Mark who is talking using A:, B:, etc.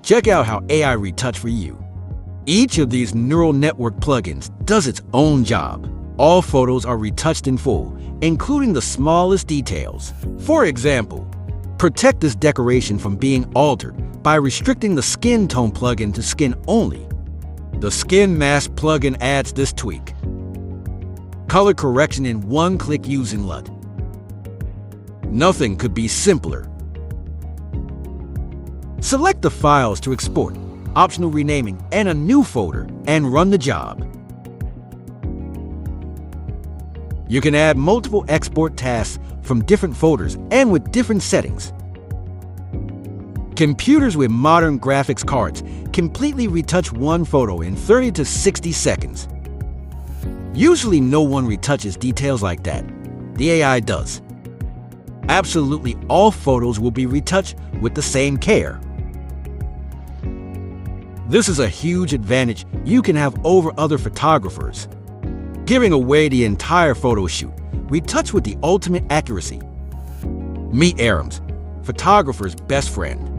A: Check out how AI Retouch for you. Each of these neural network plugins does its own job. All photos are retouched in full, including the smallest details. For example, protect this decoration from being altered by restricting the skin tone plugin to skin only. The Skin Mask plugin adds this tweak. Color correction in one click using LUT. Nothing could be simpler. Select the files to export, optional renaming, and a new folder, and run the job. You can add multiple export tasks from different folders and with different settings. Computers with modern graphics cards completely retouch one photo in 30 to 60 seconds. Usually no one retouches details like that. The AI does. Absolutely all photos will be retouched with the same care. This is a huge advantage you can have over other photographers. Giving away the entire photo shoot, retouch with the ultimate accuracy. Meet Arams, photographer's best friend.